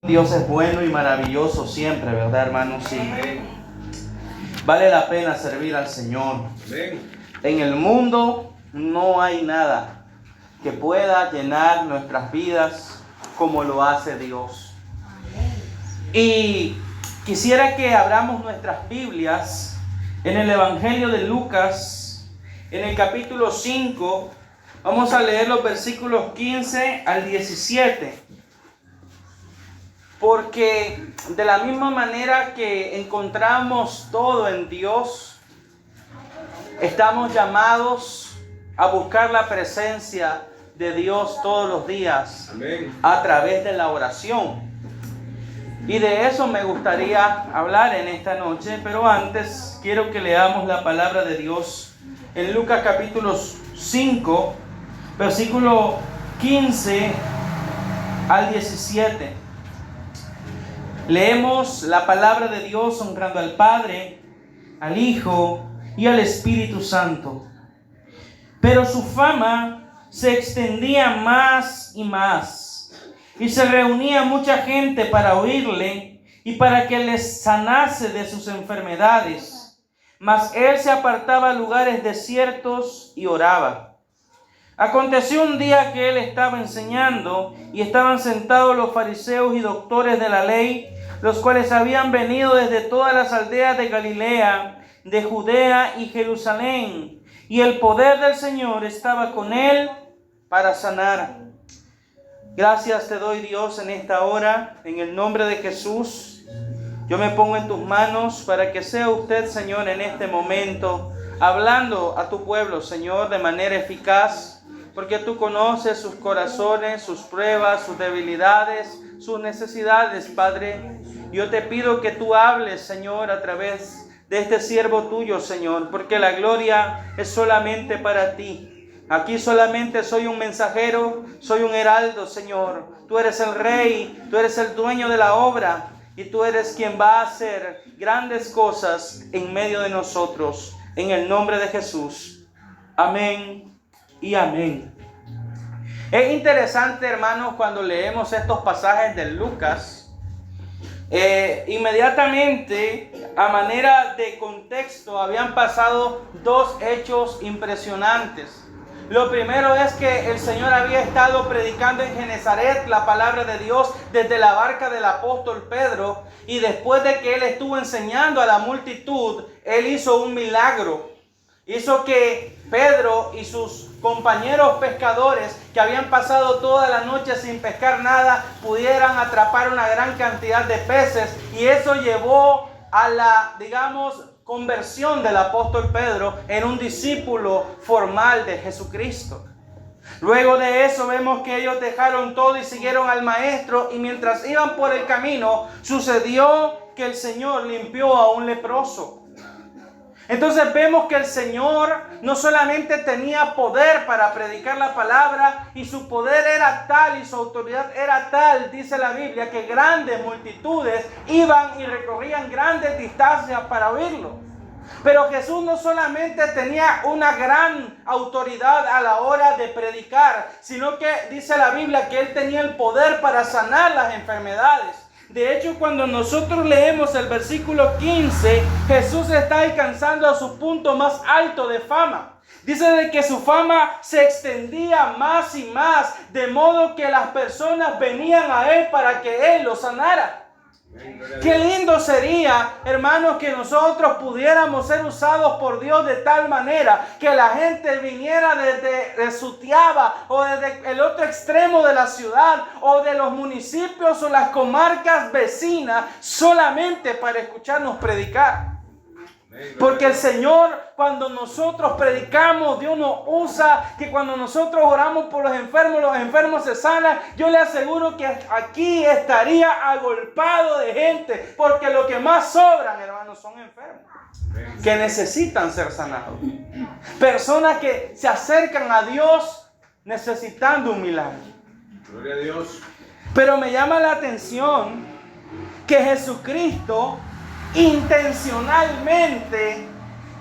Dios es bueno y maravilloso siempre, ¿verdad, hermanos? Sí. Vale la pena servir al Señor. En el mundo no hay nada que pueda llenar nuestras vidas como lo hace Dios. Y quisiera que abramos nuestras Biblias en el Evangelio de Lucas, en el capítulo 5. Vamos a leer los versículos 15 al 17. Porque de la misma manera que encontramos todo en Dios, estamos llamados a buscar la presencia de Dios todos los días. Amén. A través de la oración. Y de eso me gustaría hablar en esta noche, pero antes quiero que leamos la palabra de Dios en Lucas capítulo 5, versículo 15 al 17. Leemos la palabra de Dios honrando al Padre, al Hijo y al Espíritu Santo. Pero su fama se extendía más y más, y se reunía mucha gente para oírle y para que les sanase de sus enfermedades. Mas él se apartaba a lugares desiertos y oraba. Aconteció un día que él estaba enseñando y estaban sentados los fariseos y doctores de la ley, los cuales habían venido desde todas las aldeas de Galilea, de Judea y Jerusalén, y el poder del Señor estaba con él para sanar. Gracias te doy, Dios, en esta hora, en el nombre de Jesús. Yo me pongo en tus manos para que sea usted, Señor, en este momento, hablando a tu pueblo, Señor, de manera eficaz, porque tú conoces sus corazones, sus pruebas, sus debilidades, sus necesidades, Padre. Yo te pido que tú hables, Señor, a través de este siervo tuyo, Señor, porque la gloria es solamente para ti. Aquí solamente soy un mensajero, soy un heraldo, Señor. Tú eres el Rey, tú eres el dueño de la obra y tú eres quien va a hacer grandes cosas en medio de nosotros. En el nombre de Jesús. Amén y amén. Es interesante, hermanos, cuando leemos estos pasajes de Lucas. Inmediatamente, a manera de contexto, habían pasado dos hechos impresionantes. Lo primero es que el Señor había estado predicando en Genezaret la palabra de Dios desde la barca del apóstol Pedro, y después de que él estuvo enseñando a la multitud, él hizo un milagro. Hizo que Pedro y sus compañeros pescadores, que habían pasado toda la noche sin pescar nada, pudieran atrapar una gran cantidad de peces, y eso llevó a la, conversión del apóstol Pedro en un discípulo formal de Jesucristo. Luego de eso vemos que ellos dejaron todo y siguieron al maestro, y mientras iban por el camino sucedió que el Señor limpió a un leproso. Entonces vemos que el Señor no solamente tenía poder para predicar la palabra, y su poder era tal y su autoridad era tal, dice la Biblia, que grandes multitudes iban y recorrían grandes distancias para oírlo. Pero Jesús no solamente tenía una gran autoridad a la hora de predicar, sino que dice la Biblia que él tenía el poder para sanar las enfermedades. De hecho, cuando nosotros leemos el versículo 15, Jesús está alcanzando a su punto más alto de fama. Dice de que su fama se extendía más y más, de modo que las personas venían a él para que él los sanara. Qué lindo sería, hermanos, que nosotros pudiéramos ser usados por Dios de tal manera que la gente viniera desde Sutiaba o desde el otro extremo de la ciudad o de los municipios o las comarcas vecinas solamente para escucharnos predicar. Porque el Señor, cuando nosotros predicamos, Dios nos usa, que cuando nosotros oramos por los enfermos se sanan. Yo le aseguro que aquí estaría agolpado de gente, porque lo que más sobran, hermanos, son enfermos que necesitan ser sanados. Personas que se acercan a Dios necesitando un milagro. Gloria a Dios. Pero me llama la atención que Jesucristo intencionalmente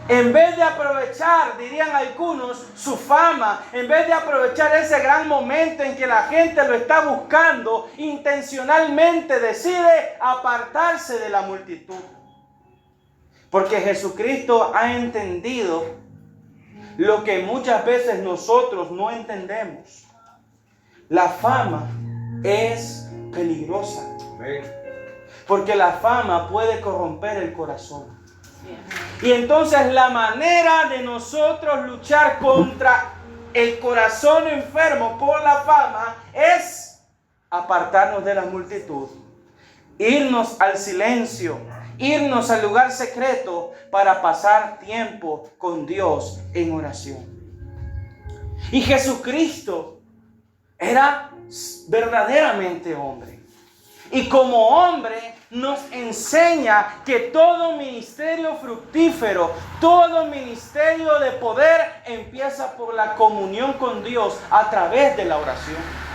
En vez de aprovechar, dirían algunos, su fama, en vez de aprovechar ese gran momento en que la gente lo está buscando, intencionalmente decide apartarse de la multitud. Porque Jesucristo ha entendido lo que muchas veces nosotros no entendemos. La fama es peligrosa. Porque la fama puede corromper el corazón. Y entonces la manera de nosotros luchar contra el corazón enfermo por la fama es apartarnos de la multitud, irnos al silencio, irnos al lugar secreto para pasar tiempo con Dios en oración. Y Jesucristo era verdaderamente hombre. Y como hombre nos enseña que todo ministerio fructífero, todo ministerio de poder empieza por la comunión con Dios a través de la oración.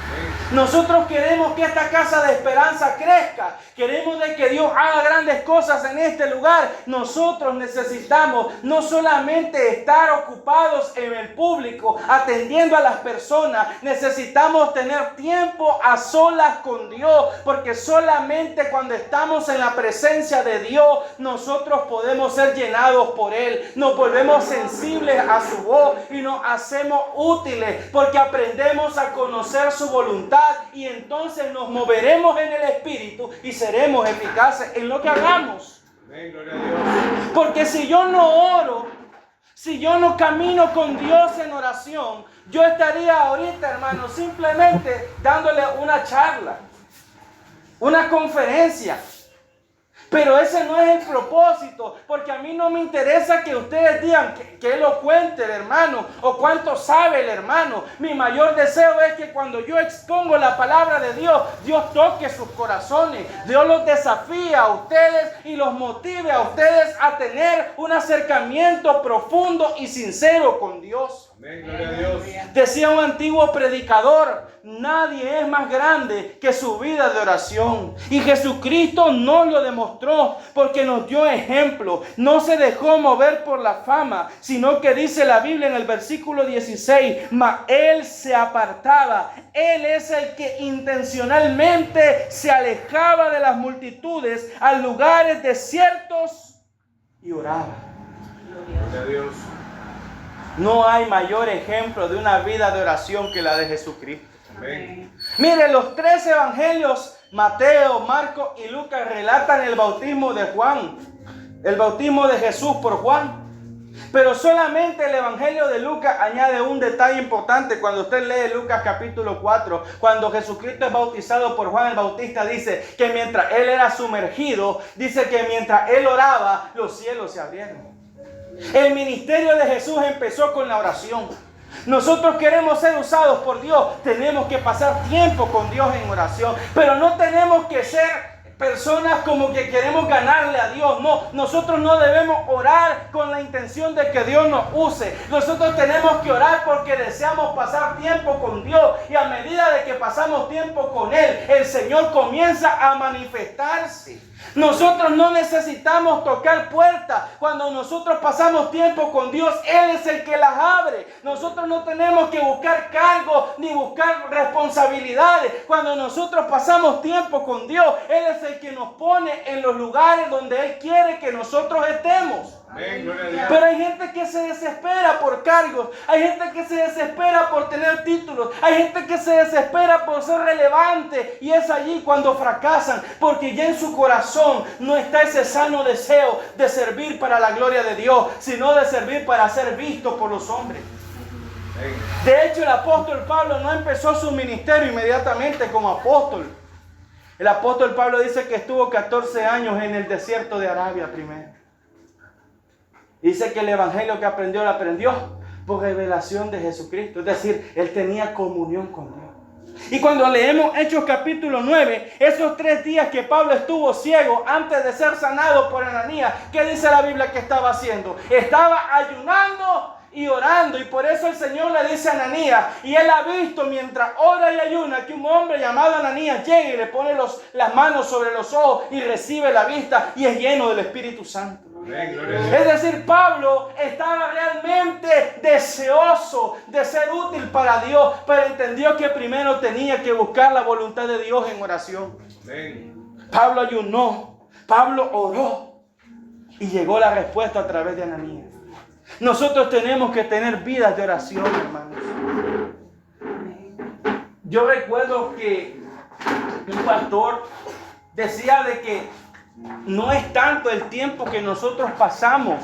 Nosotros queremos que esta casa de esperanza crezca. Queremos de que Dios haga grandes cosas en este lugar. Nosotros necesitamos no solamente estar ocupados en el público, atendiendo a las personas. Necesitamos tener tiempo a solas con Dios. Porque solamente cuando estamos en la presencia de Dios, nosotros podemos ser llenados por Él. Nos volvemos sensibles a su voz y nos hacemos útiles. Porque aprendemos a conocer su voluntad. Y entonces nos moveremos en el Espíritu y seremos eficaces en lo que hagamos. Amén, gloria a Dios. Porque si yo no oro, si yo no camino con Dios en oración, yo estaría ahorita, hermano, simplemente dándole una charla, una conferencia. Pero ese no es el propósito, porque a mí no me interesa que ustedes digan que elocuente el hermano o cuánto sabe el hermano. Mi mayor deseo es que cuando yo expongo la palabra de Dios, Dios toque sus corazones. Dios los desafíe a ustedes y los motive a ustedes a tener un acercamiento profundo y sincero con Dios. Amén, gloria a Dios. Decía un antiguo predicador: nadie es más grande que su vida de oración. Y Jesucristo nos lo demostró porque nos dio ejemplo. No se dejó mover por la fama, sino que dice la Biblia en el versículo 16: mas Él se apartaba. Él es el que intencionalmente se alejaba de las multitudes a lugares desiertos y oraba. Gloria a Dios. No hay mayor ejemplo de una vida de oración que la de Jesucristo. Amén. Mire, los tres evangelios, Mateo, Marcos y Lucas, relatan el bautismo de Juan, el bautismo de Jesús por Juan. Pero solamente el evangelio de Lucas añade un detalle importante. Cuando usted lee Lucas capítulo 4, cuando Jesucristo es bautizado por Juan el Bautista, dice que mientras él era sumergido, dice que mientras él oraba, los cielos se abrieron. El ministerio de Jesús empezó con la oración. Nosotros queremos ser usados por Dios. Tenemos que pasar tiempo con Dios en oración. Pero no tenemos que ser personas como que queremos ganarle a Dios. No, nosotros no debemos orar con la intención de que Dios nos use. Nosotros tenemos que orar porque deseamos pasar tiempo con Dios. Y a medida de que pasamos tiempo con Él, el Señor comienza a manifestarse. Nosotros no necesitamos tocar puertas. Cuando nosotros pasamos tiempo con Dios, Él es el que las abre. Nosotros no tenemos que buscar cargos ni buscar responsabilidades. Cuando nosotros pasamos tiempo con Dios, Él es el que nos pone en los lugares donde Él quiere que nosotros estemos. Amén, gloria a Dios. Pero hay gente que se desespera por cargos. Hay gente que se desespera por tener títulos. Hay gente que se desespera por ser relevante. Y es allí cuando fracasan. Porque ya en su corazón no está ese sano deseo de servir para la gloria de Dios, sino de servir para ser visto por los hombres. Amén. De hecho, el apóstol Pablo no empezó su ministerio inmediatamente como apóstol. El apóstol Pablo dice que estuvo 14 años en el desierto de Arabia primero. Dice que el evangelio que aprendió, lo aprendió por revelación de Jesucristo. Es decir, él tenía comunión con Dios. Y cuando leemos Hechos capítulo 9, esos 3 días que Pablo estuvo ciego antes de ser sanado por Ananías, ¿qué dice la Biblia que estaba haciendo? Estaba ayunando y orando. Y por eso el Señor le dice a Ananías, y él ha visto mientras ora y ayuna, que un hombre llamado Ananías llega y le pone las manos sobre los ojos y recibe la vista y es lleno del Espíritu Santo. Amén, gloria a Dios. Es decir, Pablo estaba realmente deseoso de ser útil para Dios, pero entendió que primero tenía que buscar la voluntad de Dios en oración. Amén. Pablo ayunó, Pablo oró y llegó la respuesta a través de Ananías. Nosotros tenemos que tener vidas de oración, hermanos. Yo recuerdo que un pastor decía de que no es tanto el tiempo que nosotros pasamos,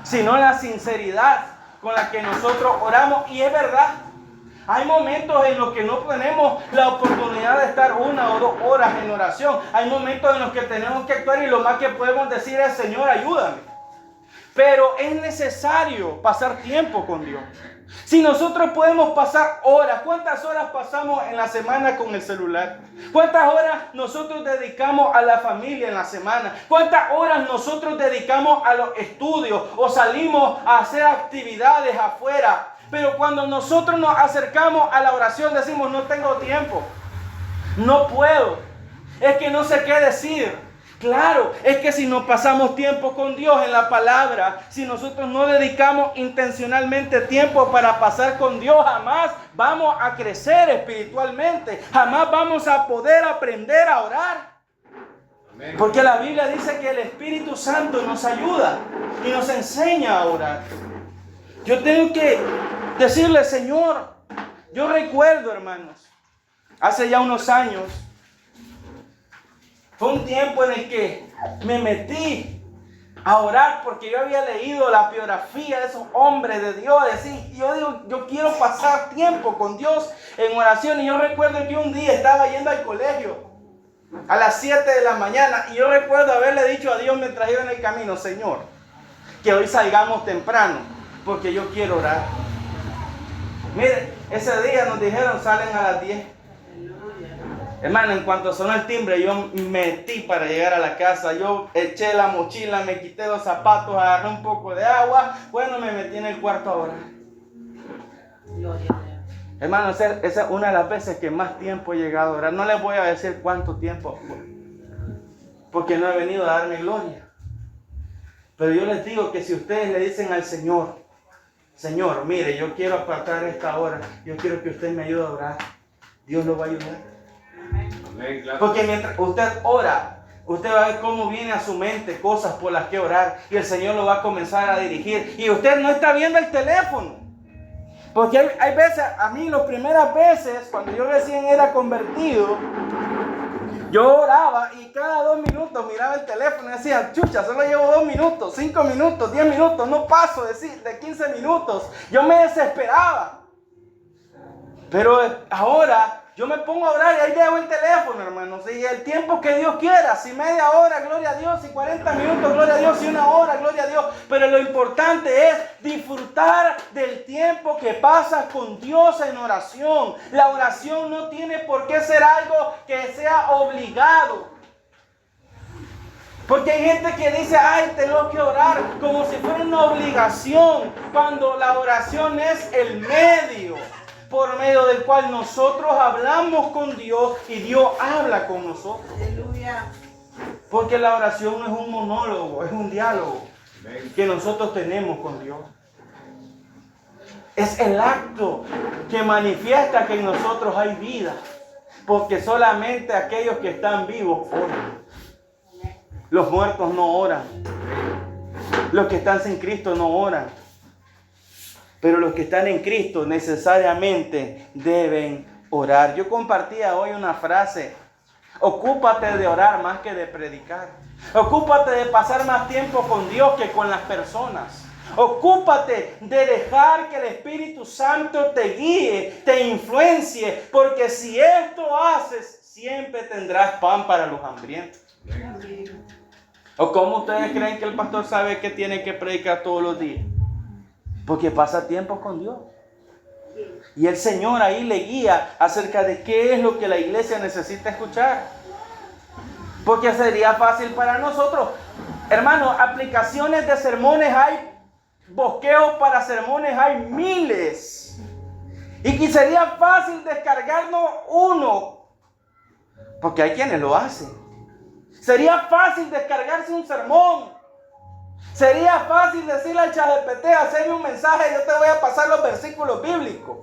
sino la sinceridad con la que nosotros oramos. Y es verdad, hay momentos en los que no tenemos la oportunidad de estar 1 o 2 horas en oración. Hay momentos en los que tenemos que actuar y lo más que podemos decir es: Señor, ayúdame. Pero es necesario pasar tiempo con Dios. Si nosotros podemos pasar horas, ¿cuántas horas pasamos en la semana con el celular? ¿Cuántas horas nosotros dedicamos a la familia en la semana? ¿Cuántas horas nosotros dedicamos a los estudios o salimos a hacer actividades afuera? Pero cuando nosotros nos acercamos a la oración decimos: no tengo tiempo, no puedo, es que no sé qué decir. Claro, es que si no pasamos tiempo con Dios en la palabra, si nosotros no dedicamos intencionalmente tiempo para pasar con Dios, jamás vamos a crecer espiritualmente, jamás vamos a poder aprender a orar. Amén. Porque la Biblia dice que el Espíritu Santo nos ayuda y nos enseña a orar. Yo tengo que decirle: Señor, yo recuerdo, hermanos, hace ya unos años, fue un tiempo en el que me metí a orar porque yo había leído la biografía de esos hombres de Dios. Y yo digo, yo quiero pasar tiempo con Dios en oración. Y yo recuerdo que un día estaba yendo al colegio a las 7 de la mañana. Y yo recuerdo haberle dicho a Dios mientras iba en el camino: Señor, que hoy salgamos temprano porque yo quiero orar. Mire, ese día nos dijeron: salen a las 10. Hermano, en cuanto sonó el timbre, yo metí para llegar a la casa. Yo eché la mochila, me quité los zapatos, agarré un poco de agua. Bueno, me metí en el cuarto a orar. Hermano, esa es una de las veces que más tiempo he llegado a orar. No les voy a decir cuánto tiempo, porque no he venido a darme gloria. Pero yo les digo que si ustedes le dicen al Señor: Señor, mire, yo quiero apartar esta hora, yo quiero que usted me ayude a orar, Dios lo va a ayudar. Amén, claro. Porque mientras usted ora, usted va a ver cómo viene a su mente cosas por las que orar, y el Señor lo va a comenzar a dirigir. Y usted no está viendo el teléfono. Porque hay veces, a mí las primeras veces, cuando yo recién era convertido, yo oraba y cada 2 minutos miraba el teléfono y decía: chucha, solo llevo 2 minutos, 5 minutos, 10 minutos, no paso de 15 minutos. Yo me desesperaba. Pero ahora yo me pongo a orar y ahí dejo el teléfono, hermanos. Y el tiempo que Dios quiera, si media hora, gloria a Dios, si 40 minutos, gloria a Dios, si 1 hora, gloria a Dios. Pero lo importante es disfrutar del tiempo que pasas con Dios en oración. La oración no tiene por qué ser algo que sea obligado. Porque hay gente que dice: ay, tengo que orar, como si fuera una obligación, cuando la oración es el medio por medio del cual nosotros hablamos con Dios y Dios habla con nosotros. Aleluya. Porque la oración no es un monólogo, es un diálogo Amén. que nosotros tenemos con Dios. Es el acto que manifiesta que en nosotros hay vida, porque solamente aquellos que están vivos oran. Los muertos no oran. Los que están sin Cristo no oran. Pero los que están en Cristo necesariamente deben orar. Yo compartía hoy una frase: ocúpate de orar más que de predicar. Ocúpate de pasar más tiempo con Dios que con las personas. Ocúpate de dejar que el Espíritu Santo te guíe, te influencie, porque si esto haces, siempre tendrás pan para los hambrientos. ¿O cómo ustedes creen que el pastor sabe que tiene que predicar todos los días? Porque pasa tiempo con Dios. Y el Señor ahí le guía acerca de qué es lo que la iglesia necesita escuchar. Porque sería fácil para nosotros. Hermanos, aplicaciones de sermones hay, bosqueos para sermones hay miles. Y que sería fácil descargarnos uno, porque hay quienes lo hacen. Sería fácil descargarse un sermón, Sería fácil decirle al ChatGPT, hacerme un mensaje, yo te voy a pasar los versículos bíblicos.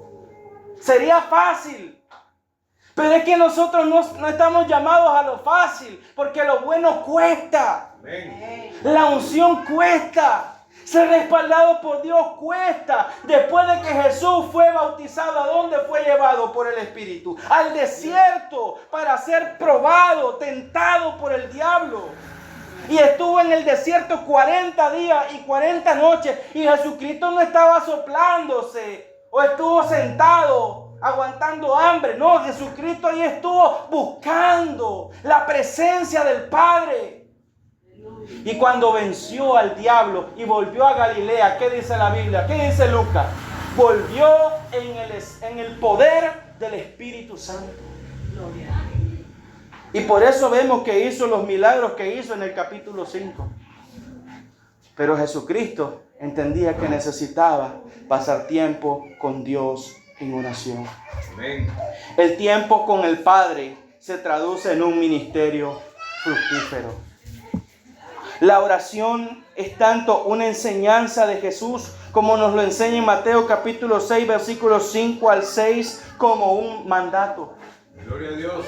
Sería fácil. Pero es que nosotros no estamos llamados a lo fácil, porque lo bueno cuesta. Amén. La unción cuesta. Ser respaldado por Dios cuesta. Después de que Jesús fue bautizado, ¿a dónde fue llevado por el Espíritu? Al desierto, para ser probado, tentado por el diablo. Y estuvo en el desierto 40 días y 40 noches. Y Jesucristo no estaba soplándose o estuvo sentado aguantando hambre. No, Jesucristo ahí estuvo buscando la presencia del Padre. Y cuando venció al diablo y volvió a Galilea, ¿qué dice la Biblia? ¿Qué dice Lucas? Volvió en el poder del Espíritu Santo. Y por eso vemos que hizo los milagros que hizo en el capítulo 5. Pero Jesucristo entendía que necesitaba pasar tiempo con Dios en oración. Amén. El tiempo con el Padre se traduce en un ministerio fructífero. La oración es tanto una enseñanza de Jesús, como nos lo enseña en Mateo capítulo 6, versículos 5 al 6, como un mandato. Gloria a Dios.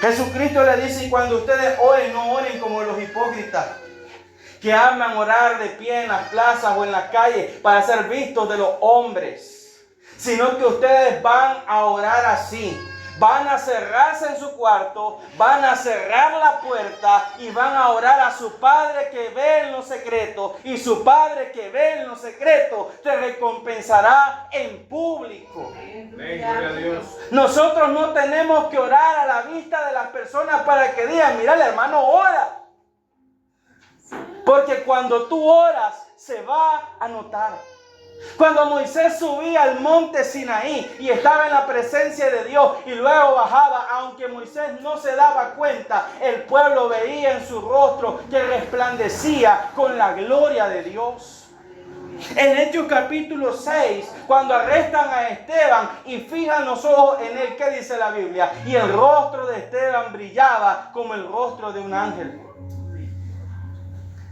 Jesucristo le dice, y cuando ustedes oren, no oren como los hipócritas, que aman orar de pie en las plazas o en las calles para ser vistos de los hombres, sino que ustedes van a orar así. Van a cerrarse en su cuarto, van a cerrar la puerta y van a orar a su Padre que ve en lo secreto. Y su Padre que ve en lo secreto te recompensará en público. Amén. Gloria a Dios. Nosotros no tenemos que orar a la vista de las personas para que digan, mira, el hermano ora. Porque cuando tú oras, se va a notar. Cuando Moisés subía al monte Sinaí y estaba en la presencia de Dios y luego bajaba, aunque Moisés no se daba cuenta, el pueblo veía en su rostro que resplandecía con la gloria de Dios. En Hechos capítulo 6, cuando arrestan a Esteban y fijan los ojos en él, ¿qué dice la Biblia? Y el rostro de Esteban brillaba como el rostro de un ángel.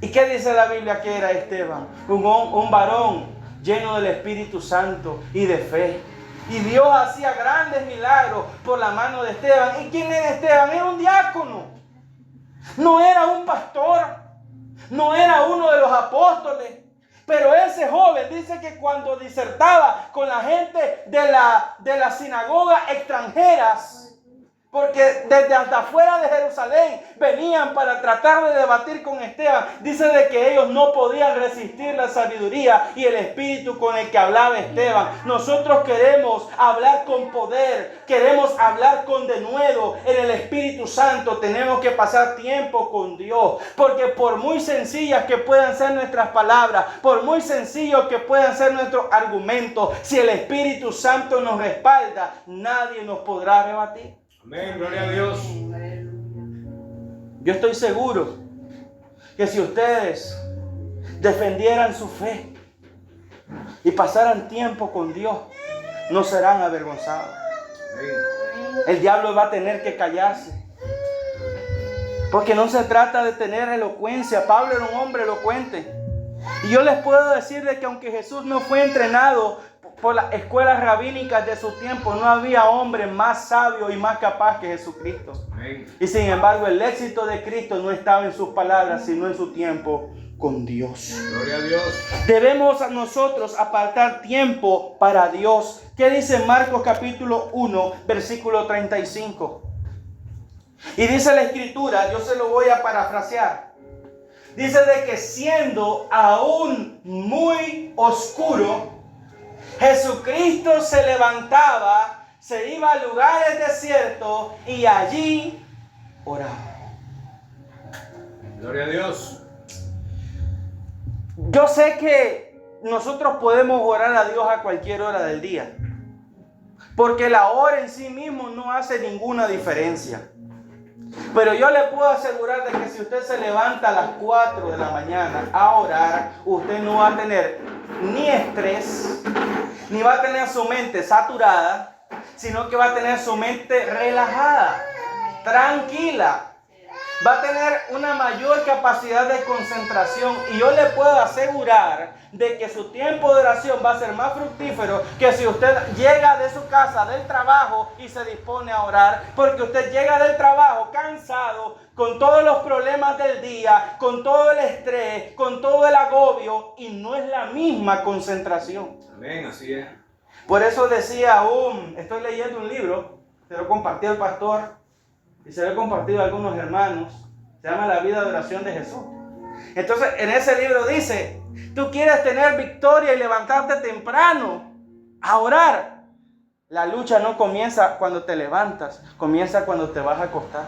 ¿Y qué dice la Biblia que era Esteban? Un varón lleno del Espíritu Santo y de fe. Y Dios hacía grandes milagros por la mano de Esteban. ¿Y quién era Esteban? Era un diácono. No era un pastor. No era uno de los apóstoles. Pero ese joven dice que cuando disertaba con la gente de la sinagoga extranjeras, porque desde hasta afuera de Jerusalén venían para tratar de debatir con Esteban. Dice de que ellos no podían resistir la sabiduría y el espíritu con el que hablaba Esteban. Nosotros queremos hablar con poder, queremos hablar con denuedo en el Espíritu Santo. Tenemos que pasar tiempo con Dios, porque por muy sencillas que puedan ser nuestras palabras, por muy sencillos que puedan ser nuestros argumentos, si el Espíritu Santo nos respalda, nadie nos podrá rebatir. Amén, gloria a Dios. Yo estoy seguro que si ustedes defendieran su fe y pasaran tiempo con Dios, no serán avergonzados. Amén. El diablo va a tener que callarse, porque no se trata de tener elocuencia. Pablo era un hombre elocuente. Y yo les puedo decir de que aunque Jesús no fue entrenado por las escuelas rabínicas de su tiempo, no había hombre más sabio y más capaz que Jesucristo. Amén. Y sin embargo, el éxito de Cristo no estaba en sus palabras, sino en su tiempo con Dios. Gloria a Dios. Debemos a nosotros apartar tiempo para Dios. ¿Qué dice Marcos capítulo 1, versículo 35? Y dice la Escritura, yo se lo voy a parafrasear. Dice de que siendo aún muy oscuro, Jesucristo se levantaba, se iba a lugares desiertos y allí oraba. Gloria a Dios. Yo sé que nosotros podemos orar a Dios a cualquier hora del día, porque la hora en sí mismo no hace ninguna diferencia. Pero yo le puedo asegurar de que si usted se levanta a las 4 de la mañana a orar, usted no va a tener ni estrés, ni va a tener su mente saturada, sino que va a tener su mente relajada, tranquila. va a tener una mayor capacidad de concentración, y yo le puedo asegurar de que su tiempo de oración va a ser más fructífero que si usted llega de su casa, del trabajo, y se dispone a orar, porque usted llega del trabajo cansado, con todos los problemas del día, con todo el estrés, con todo el agobio, y no es la misma concentración. Amén, así es. Por eso decía estoy leyendo un libro, se lo compartí al pastor y se lo he compartido a algunos hermanos, se llama La vida de oración de Jesús. Entonces en ese libro dice, tú quieres tener victoria y levantarte temprano a orar. La lucha no comienza cuando te levantas, comienza cuando te vas a acostar.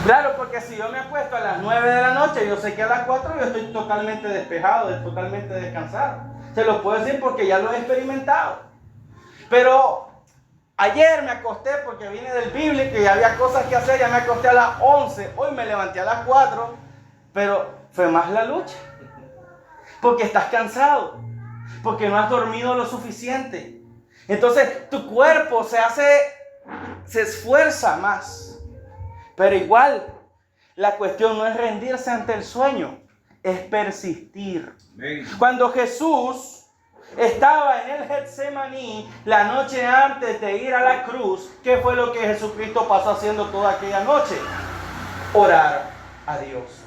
Claro, porque si yo me acuesto a las 9 de la noche, yo sé que a las 4 yo estoy totalmente despejado, totalmente descansado. Se lo puedo decir porque ya lo he experimentado. Pero ayer me acosté porque vine del bíblico y había cosas que hacer, ya me acosté a las 11, hoy me levanté a las 4, pero fue más la lucha. Porque estás cansado, porque no has dormido lo suficiente. Entonces tu cuerpo se esfuerza más. Pero igual, la cuestión no es rendirse ante el sueño, es persistir. Amén. Cuando Jesús estaba en el Getsemaní la noche antes de ir a la cruz, ¿qué fue lo que Jesucristo pasó haciendo toda aquella noche? Orar a Dios.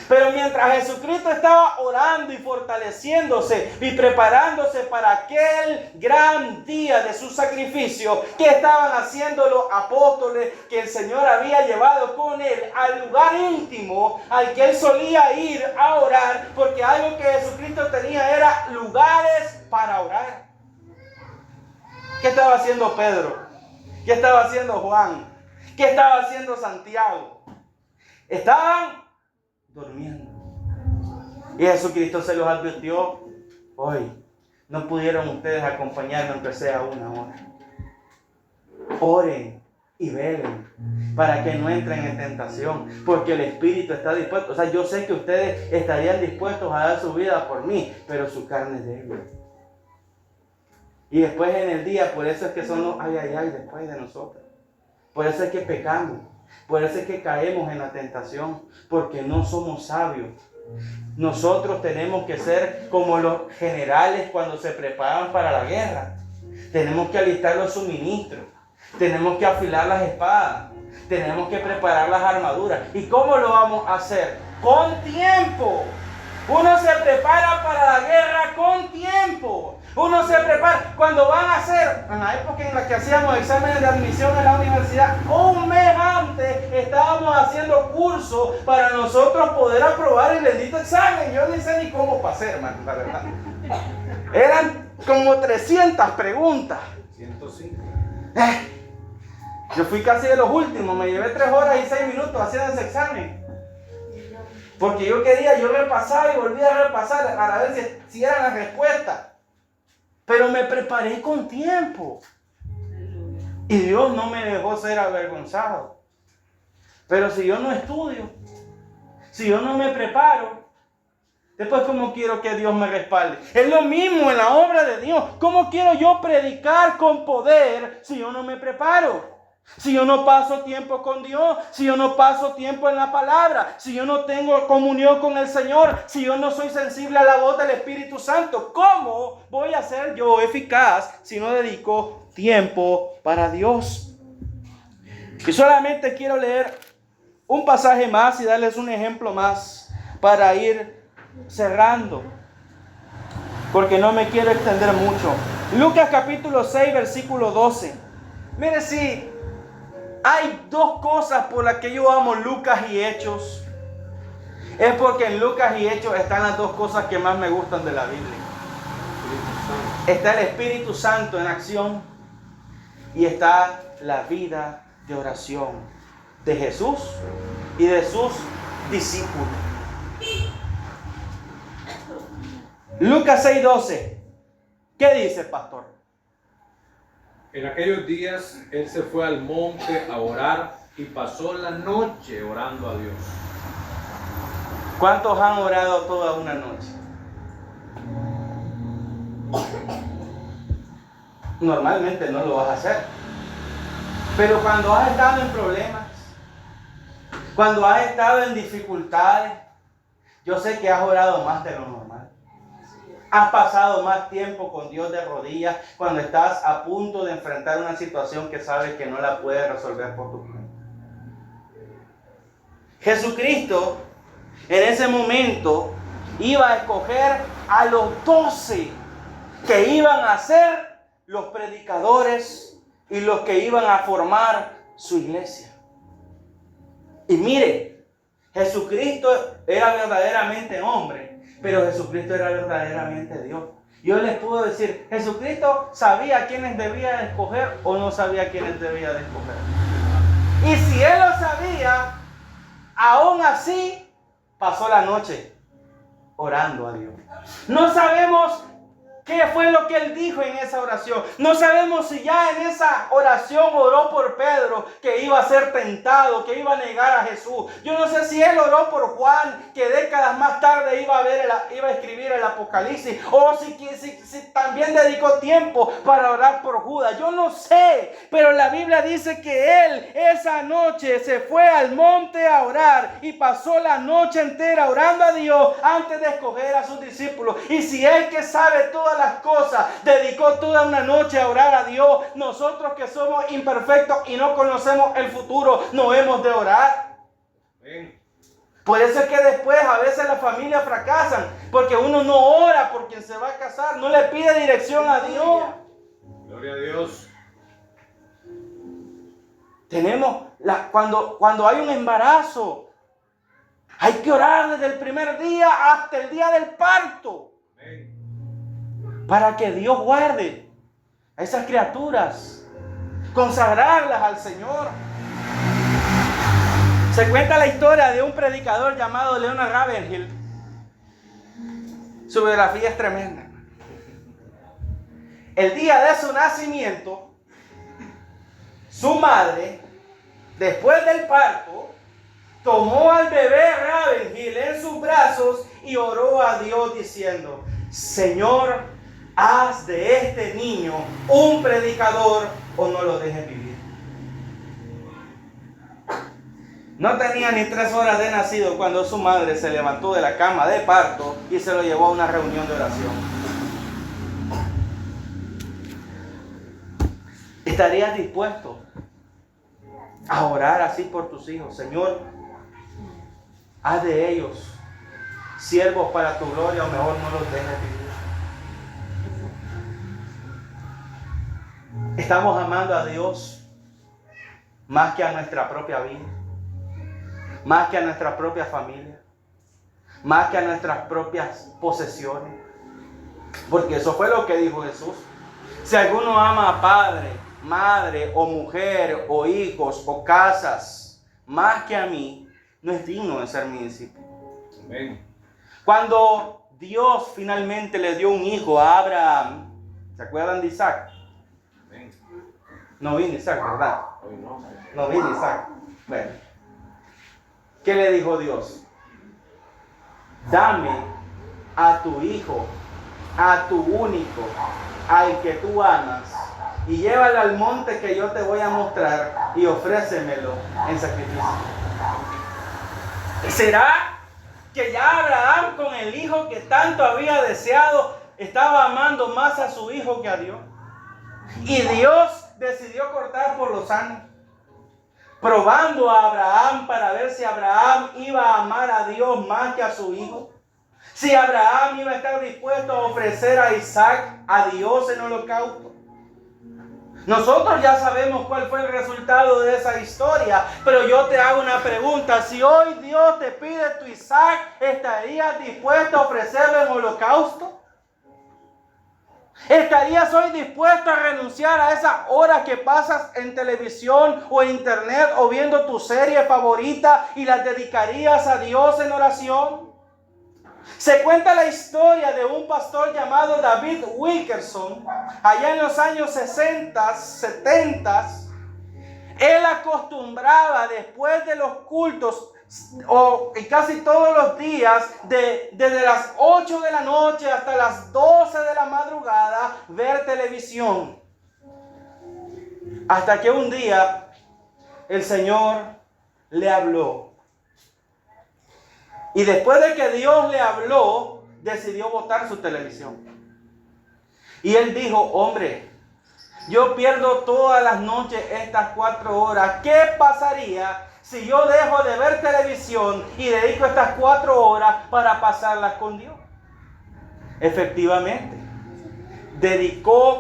Pero mientras Jesucristo estaba orando y fortaleciéndose y preparándose para aquel gran día de su sacrificio, ¿qué estaban haciendo los apóstoles que el Señor había llevado con él al lugar íntimo al que él solía ir a orar? Porque algo que Jesucristo tenía era lugares para orar. ¿Qué estaba haciendo Pedro? ¿Qué estaba haciendo Juan? ¿Qué estaba haciendo Santiago? Estaban durmiendo. Y Jesucristo se los advirtió: hoy no pudieron ustedes acompañarme aunque sea una hora. Oren y velen para que no entren en tentación, porque el espíritu está dispuesto. O sea, yo sé que ustedes estarían dispuestos a dar su vida por mí, pero su carne es débil. Y después en el día, por eso es que son los ay después de nosotros. Por eso es que pecamos. Por eso es que caemos en la tentación, porque no somos sabios. Nosotros tenemos que ser como los generales cuando se preparan para la guerra. Tenemos que alistar los suministros, tenemos que afilar las espadas, tenemos que preparar las armaduras. ¿Y cómo lo vamos a hacer? Con tiempo. Uno se prepara para la guerra con tiempo. Uno se prepara cuando van a hacer, en la época en la que hacíamos exámenes de admisión en la universidad, un mes antes estábamos haciendo cursos para nosotros poder aprobar el bendito examen. Yo ni sé ni cómo pasé, hermano, la verdad. Eran como 300 preguntas. 105. Yo fui casi de los últimos, me llevé 3 horas y 6 minutos haciendo ese examen. Porque yo repasaba y volvía a repasar para ver si eran las respuestas. Pero me preparé con tiempo. Y Dios no me dejó ser avergonzado. Pero si yo no estudio, si yo no me preparo, después ¿cómo quiero que Dios me respalde? Es lo mismo en la obra de Dios. ¿Cómo quiero yo predicar con poder si yo no me preparo? Si yo no paso tiempo con Dios, si yo no paso tiempo en la palabra, si yo no tengo comunión con el Señor, si yo no soy sensible a la voz del Espíritu Santo, ¿cómo voy a ser yo eficaz si no dedico tiempo para Dios? Y solamente quiero leer un pasaje más y darles un ejemplo más para ir cerrando, porque no me quiero extender mucho. Lucas capítulo 6, versículo 12. Mire, si hay 2 cosas por las que yo amo Lucas y Hechos, es porque en Lucas y Hechos están las 2 cosas que más me gustan de la Biblia. Está el Espíritu Santo en acción y está la vida de oración de Jesús y de sus discípulos. Lucas 6:12. ¿Qué dice, pastor? En aquellos días él se fue al monte a orar y pasó la noche orando a Dios. ¿Cuántos han orado toda una noche? Normalmente no lo vas a hacer. Pero cuando has estado en problemas, Cuando has estado en dificultades, yo sé que has orado más de lo normal. Has pasado más tiempo con Dios de rodillas cuando estás a punto de enfrentar una situación que sabes que no la puedes resolver por tu cuenta. Jesucristo en ese momento iba a escoger a los 12 que iban a ser los predicadores y los que iban a formar su iglesia. Y mire, Jesucristo era verdaderamente hombre, pero Jesucristo era verdaderamente Dios. Yo les puedo decir, Jesucristo sabía quiénes debía de escoger o no sabía quiénes debía de escoger. Y si Él lo sabía, aún así pasó la noche orando a Dios. No sabemos qué fue lo que Él dijo en esa oración. No sabemos si ya en esa oración oró por Pedro, que iba a ser tentado, que iba a negar a Jesús. Yo no sé si Él oró por Juan, que décadas más tarde iba a escribir el Apocalipsis. O si también dedicó tiempo para orar por Judas. Yo no sé. Pero la Biblia dice que Él esa noche se fue al monte a orar. Y pasó la noche entera orando a Dios antes de escoger a sus discípulos. Y si Él, que sabe todas las cosas, dedicó toda una noche a orar a Dios, nosotros que somos imperfectos y no conocemos el futuro, no hemos de orar. Por eso es que después a veces las familias fracasan, porque uno no ora por quien se va a casar, no le pide dirección a Dios. Gloria a Dios. Tenemos cuando hay un embarazo, hay que orar desde el primer día hasta el día del parto. Amén. Para que Dios guarde a esas criaturas, consagrarlas al Señor. Se cuenta la historia de un predicador llamado Leonard Ravenhill. Su biografía es tremenda. El día de su nacimiento, su madre, después del parto, tomó al bebé Ravenhill en sus brazos y oró a Dios diciendo: Señor, haz de este niño un predicador o no lo dejes vivir. No tenía ni 3 horas de nacido cuando su madre se levantó de la cama de parto y se lo llevó a una reunión de oración. ¿Estarías dispuesto a orar así por tus hijos? Señor, haz de ellos siervos para tu gloria o mejor no los dejes vivir. Estamos amando a Dios más que a nuestra propia vida, más que a nuestra propia familia, más que a nuestras propias posesiones. Porque eso fue lo que dijo Jesús. Si alguno ama a padre, madre o mujer o hijos o casas más que a mí, no es digno de ser mi discípulo. Amén. Cuando Dios finalmente le dio un hijo a Abraham, ¿se acuerdan de Isaac? Amén. No vino Isaac, ¿verdad? Hoy no. No vino Isaac. Bueno, ¿qué le dijo Dios? Dame a tu hijo, a tu único, al que tú amas, y llévalo al monte que yo te voy a mostrar y ofrécemelo en sacrificio. ¿Será que ya Abraham, con el hijo que tanto había deseado, estaba amando más a su hijo que a Dios? Y Dios decidió cortar por lo sano, probando a Abraham para ver si Abraham iba a amar a Dios más que a su hijo. Si Abraham iba a estar dispuesto a ofrecer a Isaac a Dios en holocausto. Nosotros ya sabemos cuál fue el resultado de esa historia, pero yo te hago una pregunta: si hoy Dios te pide tu Isaac, ¿estarías dispuesto a ofrecerlo en holocausto? ¿Estarías hoy dispuesto a renunciar a esas horas que pasas en televisión o en internet o viendo tu serie favorita y las dedicarías a Dios en oración? Se cuenta la historia de un pastor llamado David Wilkerson, allá en los años 60, 70. Él acostumbraba después de los cultos, y casi todos los días, desde las 8 de la noche hasta las 12 de la madrugada, ver televisión. Hasta que un día el Señor le habló Y después de que Dios le habló, decidió botar su televisión. Y él dijo, hombre, yo pierdo todas las noches estas 4 horas. ¿Qué pasaría si yo dejo de ver televisión y dedico estas 4 horas para pasarlas con Dios? Efectivamente,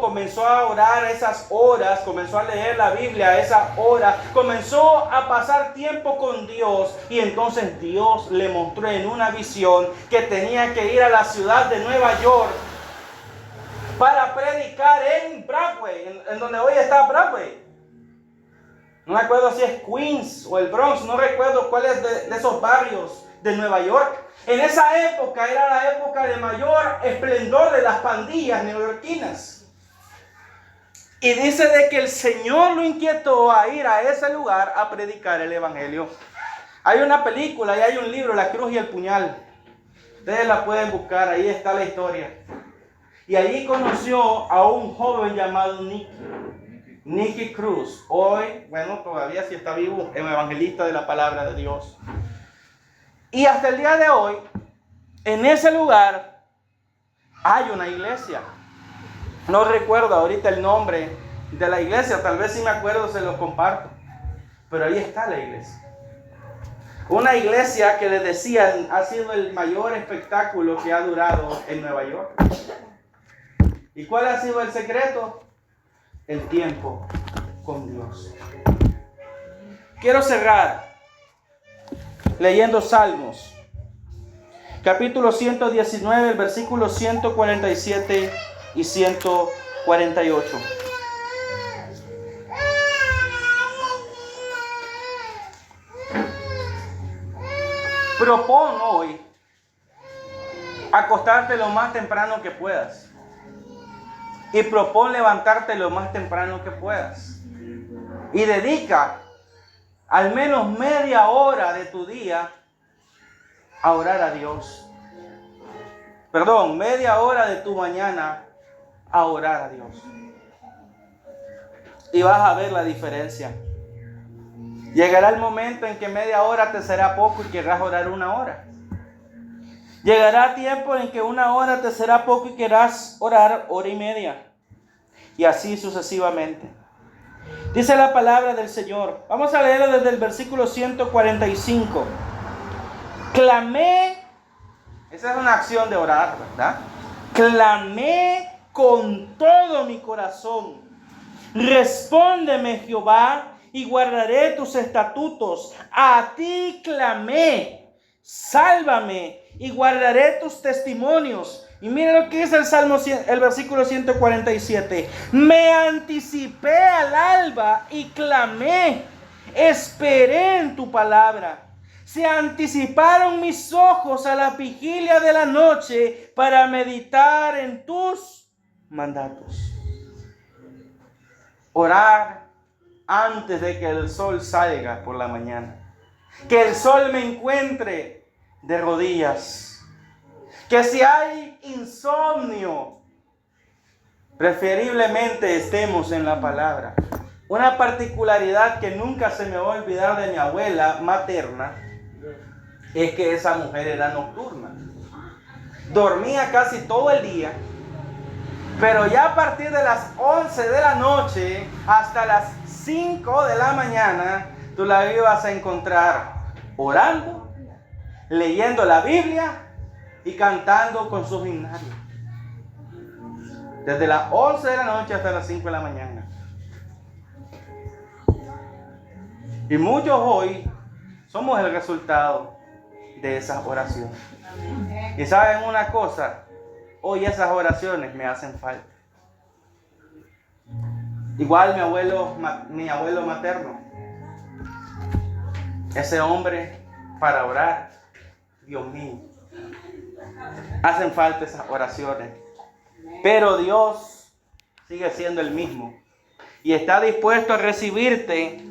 comenzó a orar esas horas, comenzó a leer la Biblia esas horas, comenzó a pasar tiempo con Dios, y entonces Dios le mostró en una visión que tenía que ir a la ciudad de Nueva York para predicar en Broadway, en donde hoy está Broadway. No me acuerdo si es Queens o el Bronx, no recuerdo cuál es de esos barrios de Nueva York. En esa época era la época de mayor esplendor de las pandillas neoyorquinas. Y dice de que el Señor lo inquietó a ir a ese lugar a predicar el evangelio. Hay una película y hay un libro, La Cruz y el Puñal. Ustedes la pueden buscar, ahí está la historia. Y allí conoció a un joven llamado Nicky Cruz. Hoy, bueno, todavía sí está vivo, es un evangelista de la palabra de Dios. Y hasta el día de hoy, en ese lugar, hay una iglesia. No recuerdo ahorita el nombre de la iglesia, tal vez si me acuerdo se los comparto. Pero ahí está la iglesia. Una iglesia que les decían ha sido el mayor espectáculo que ha durado en Nueva York. ¿Y cuál ha sido el secreto? El tiempo con Dios. Quiero cerrar leyendo Salmos, capítulo 119, el versículo 147 y 148. Propón hoy acostarte lo más temprano que puedas. Y propón levantarte lo más temprano que puedas. Y dedica al menos media hora de tu día a orar a Dios. Perdón, media hora de tu mañana a orar a Dios. Y vas a ver la diferencia. Llegará el momento en que media hora te será poco y querrás orar 1 hora. Llegará tiempo en que 1 hora te será poco y querrás orar 1:30. Y así sucesivamente. Dice la palabra del Señor. Vamos a leerlo desde el versículo 145. Clamé. Esa es una acción de orar, ¿verdad? Clamé con todo mi corazón. Respóndeme, Jehová, y guardaré tus estatutos. A ti clamé. Sálvame y guardaré tus testimonios. Y mira lo que dice el versículo 147. Me anticipé al alba y clamé. Esperé en tu palabra. Se anticiparon mis ojos a la vigilia de la noche para meditar en tus mandatos. Orar antes de que el sol salga por la mañana. Que el sol me encuentre de rodillas. Que si hay insomnio, preferiblemente estemos en la palabra. Una particularidad que nunca se me va a olvidar de mi abuela materna es que esa mujer era nocturna. Dormía casi todo el día, pero ya a partir de las 11 de la noche hasta las 5 de la mañana, tú la ibas a encontrar orando, leyendo la Biblia y cantando con sus himnarios. Desde las 11 de la noche hasta las 5 de la mañana. Y muchos hoy somos el resultado de esas oraciones. Y saben una cosa, hoy esas oraciones me hacen falta. Igual mi abuelo materno, ese hombre para orar, Dios mío, hacen falta esas oraciones. Pero Dios sigue siendo el mismo y está dispuesto a recibirte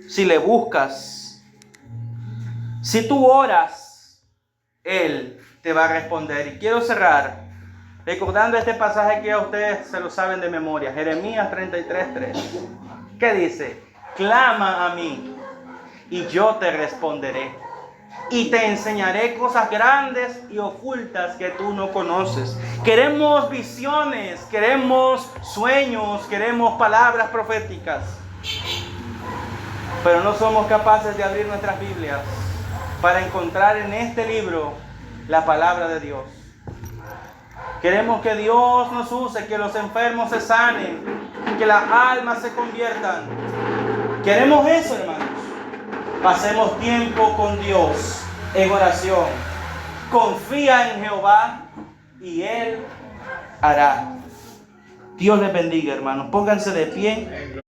si le buscas. Si tú oras, Él te va a responder. Y quiero cerrar recordando este pasaje que a ustedes se lo saben de memoria. Jeremías 33:3. ¿Qué dice? Clama a mí y yo te responderé y te enseñaré cosas grandes y ocultas que tú no conoces. Queremos visiones, queremos sueños, queremos palabras proféticas, pero no somos capaces de abrir nuestras Biblias para encontrar en este libro la palabra de Dios. Queremos que Dios nos use, que los enfermos se sanen, que las almas se conviertan. Queremos eso, hermanos. Pasemos tiempo con Dios en oración. Confía en Jehová y Él hará. Dios les bendiga, hermanos. Pónganse de pie.